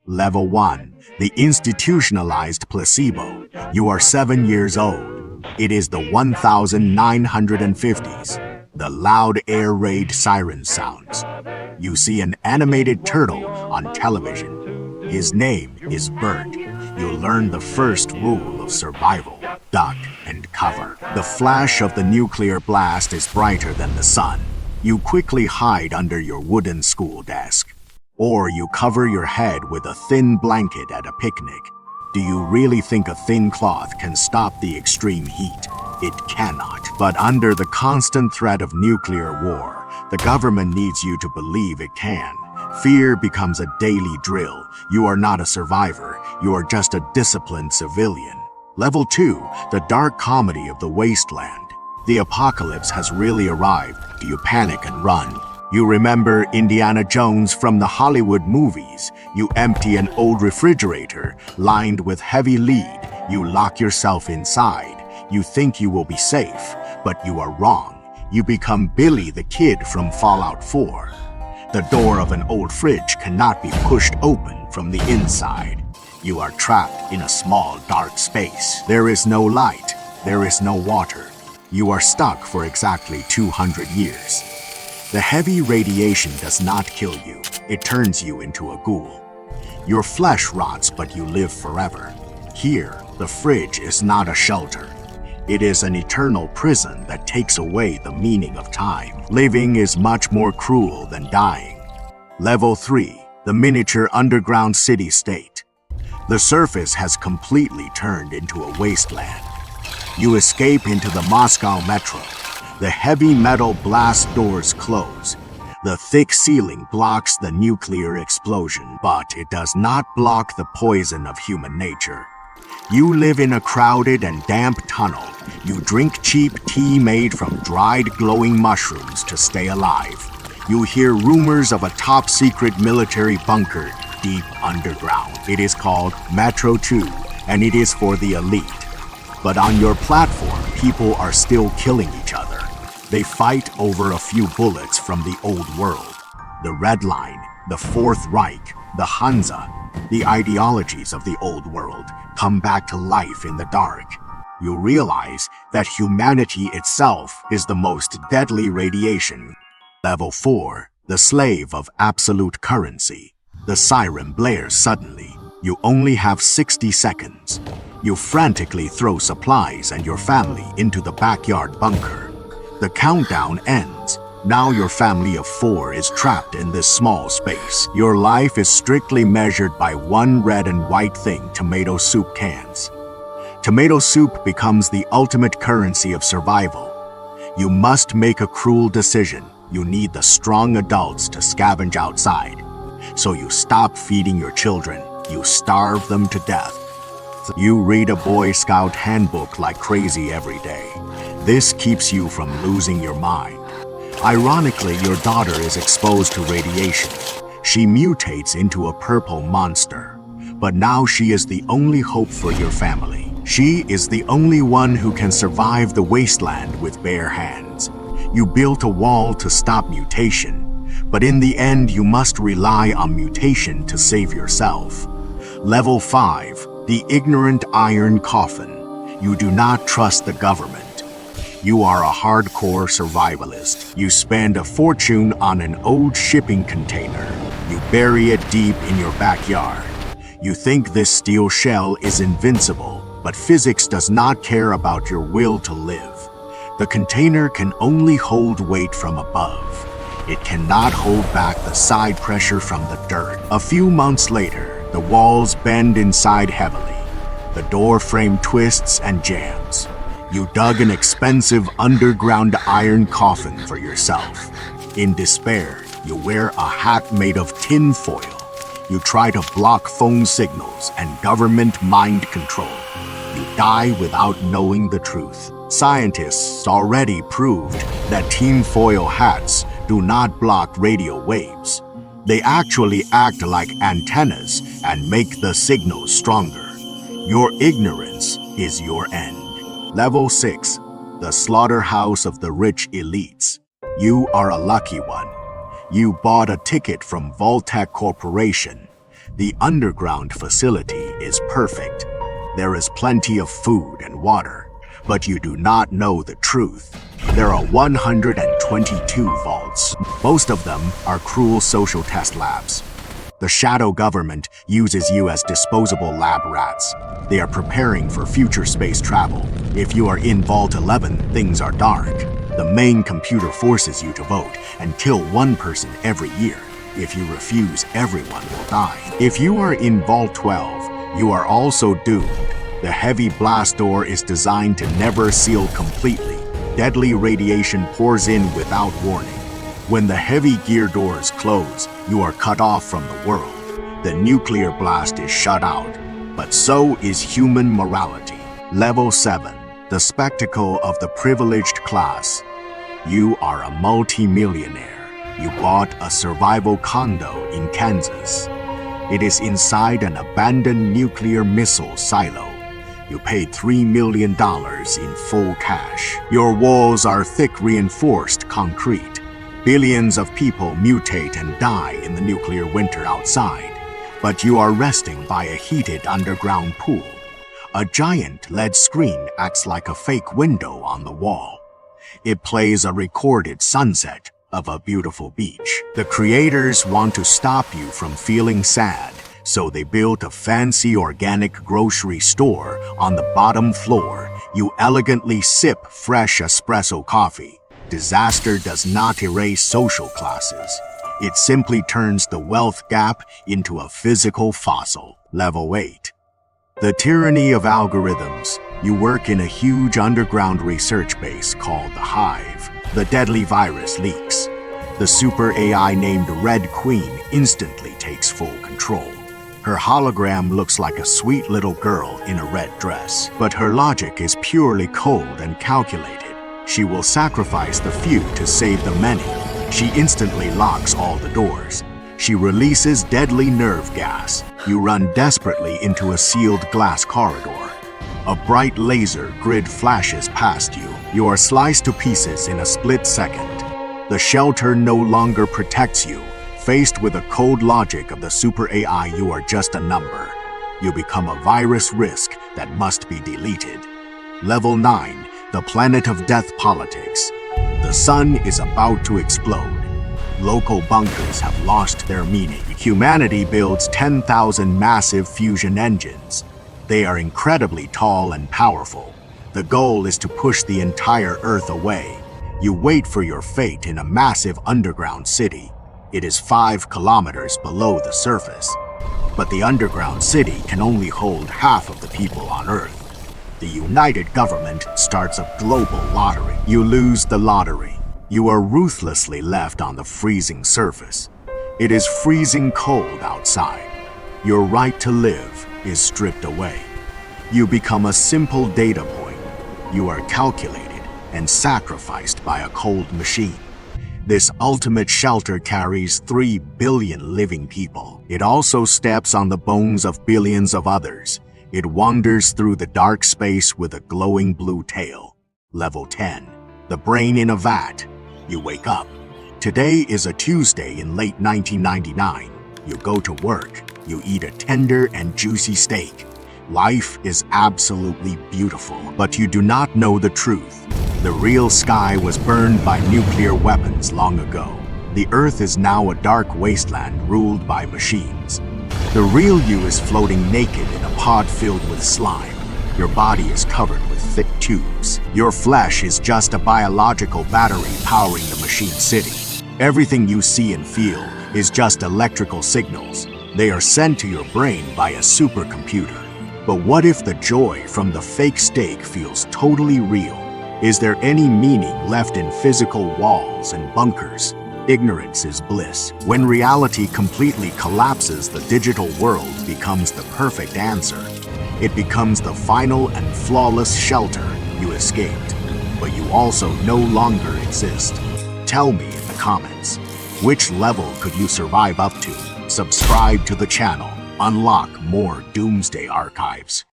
Level 1. The institutionalized placebo. You are 7 years old. It is the 1950s. The loud air raid siren sounds. You see an animated turtle on television. His name is Bert. You learn the first rule of survival: duck and cover. The flash of the nuclear blast is brighter than the sun. You quickly hide under your wooden school desk. Or you cover your head with a thin blanket at a picnic. Do you really think a thin cloth can stop the extreme heat? It cannot. But under the constant threat of nuclear war, the government needs you to believe it can. Fear becomes a daily drill. You are not a survivor. You are just a disciplined civilian. Level 2. The dark comedy of the wasteland. The apocalypse has really arrived. Do you panic and run? You remember Indiana Jones from the Hollywood movies. You empty an old refrigerator lined with heavy lead. You lock yourself inside. You think you will be safe, but you are wrong. You become Billy the Kid from Fallout 4. The door of an old fridge cannot be pushed open from the inside. You are trapped in a small, dark space. There is no light. There is no water. You are stuck for exactly 200 years. The heavy radiation does not kill you. It turns you into a ghoul. Your flesh rots, but you live forever. Here, the fridge is not a shelter. It is an eternal prison that takes away the meaning of time. Living is much more cruel than dying. Level 3. The miniature underground city-state. The surface has completely turned into a wasteland. You escape into the Moscow metro. The heavy metal blast doors close. The thick ceiling blocks the nuclear explosion, but it does not block the poison of human nature. You live in a crowded and damp tunnel. You drink cheap tea made from dried glowing mushrooms to stay alive. You hear rumors of a top-secret military bunker deep underground. It is called Metro 2, and it is for the elite. But on your platform, people are still killing each other. They fight over a few bullets from the old world. The Red Line, the Fourth Reich, the Hansa, the ideologies of the old world come back to life in the dark. You realize that humanity itself is the most deadly radiation. Level 4. The slave of absolute currency. The siren blares suddenly. You only have 60 seconds. You frantically throw supplies and your family into the backyard bunker. The countdown ends. Now your family of 4 is trapped in this small space. Your life is strictly measured by one red and white thing: tomato soup cans. Tomato soup becomes the ultimate currency of survival. You must make a cruel decision. You need the strong adults to scavenge outside. So you stop feeding your children. You starve them to death. You read a Boy Scout handbook like crazy every day. This keeps you from losing your mind. Ironically, your daughter is exposed to radiation. She mutates into a purple monster. But now she is the only hope for your family. She is the only one who can survive the wasteland with bare hands. You built a wall to stop mutation, but in the end you must rely on mutation to save yourself. Level 5. The ignorant iron coffin. You do not trust the government. You are a hardcore survivalist. You spend a fortune on an old shipping container. You bury it deep in your backyard. You think this steel shell is invincible, but physics does not care about your will to live. The container can only hold weight from above. It cannot hold back the side pressure from the dirt. A few months later, the walls bend inside heavily. The door frame twists and jams. You dug an expensive underground iron coffin for yourself. In despair, you wear a hat made of tin foil. You try to block phone signals and government mind control. You die without knowing the truth. Scientists already proved that tin foil hats do not block radio waves. They actually act like antennas and make the signals stronger. Your ignorance is your end. Level 6. The slaughterhouse of the rich elites. You are a lucky one. You bought a ticket from Voltec Corporation. The underground facility is perfect. There is plenty of food and water, but you do not know the truth. There are 122 vaults. Most of them are cruel social test labs. The shadow government uses you as disposable lab rats. They are preparing for future space travel. If you are in Vault 11, things are dark. The main computer forces you to vote and kill one person every year. If you refuse, everyone will die. If you are in Vault 12, you are also doomed. The heavy blast door is designed to never seal completely. Deadly radiation pours in without warning. When the heavy gear doors close, you are cut off from the world. The nuclear blast is shut out, but so is human morality. Level 7. The spectacle of the privileged class. You are a multi-millionaire. You bought a survival condo in Kansas. It is inside an abandoned nuclear missile silo. You paid $3 million in full cash. Your walls are thick reinforced concrete. Billions of people mutate and die in the nuclear winter outside, but you are resting by a heated underground pool. A giant LED screen acts like a fake window on the wall. It plays a recorded sunset of a beautiful beach. The creators want to stop you from feeling sad, so they built a fancy organic grocery store on the bottom floor. You elegantly sip fresh espresso coffee. Disaster does not erase social classes. It simply turns the wealth gap into a physical fossil. Level 8. The tyranny of algorithms. You work in a huge underground research base called the Hive. The deadly virus leaks. The super AI named Red Queen instantly takes full control. Her hologram looks like a sweet little girl in a red dress, but her logic is purely cold and calculated. She will sacrifice the few to save the many. She instantly locks all the doors. She releases deadly nerve gas. You run desperately into a sealed glass corridor. A bright laser grid flashes past you. You are sliced to pieces in a split second. The shelter no longer protects you. Faced with the cold logic of the super AI, you are just a number. You become a virus risk that must be deleted. Level 9. The planet of death politics. The sun is about to explode. Local bunkers have lost their meaning. Humanity builds 10,000 massive fusion engines. They are incredibly tall and powerful. The goal is to push the entire Earth away. You wait for your fate in a massive underground city. It is 5 kilometers below the surface. But the underground city can only hold half of the people on Earth. The United Government starts a global lottery. You lose the lottery. You are ruthlessly left on the freezing surface. It is freezing cold outside. Your right to live is stripped away. You become a simple data point. You are calculated and sacrificed by a cold machine. This ultimate shelter carries 3 billion living people. It also steps on the bones of billions of others. It wanders through the dark space with a glowing blue tail. Level 10. The brain in a vat. You wake up. Today is a Tuesday in late 1999. You go to work. You eat a tender and juicy steak. Life is absolutely beautiful, but you do not know the truth. The real sky was burned by nuclear weapons long ago. The Earth is now a dark wasteland ruled by machines. The real you is floating naked in a pod filled with slime. Your body is covered with thick tubes. Your flesh is just a biological battery powering the machine city. Everything you see and feel is just electrical signals. They are sent to your brain by a supercomputer. But what if the joy from the fake steak feels totally real? Is there any meaning left in physical walls and bunkers? Ignorance is bliss. When reality completely collapses, the digital world becomes the perfect answer. It becomes the final and flawless shelter. You escaped, but you also no longer exist. Tell me in the comments, which level could you survive up to? Subscribe to the channel. Unlock more Doomsday archives.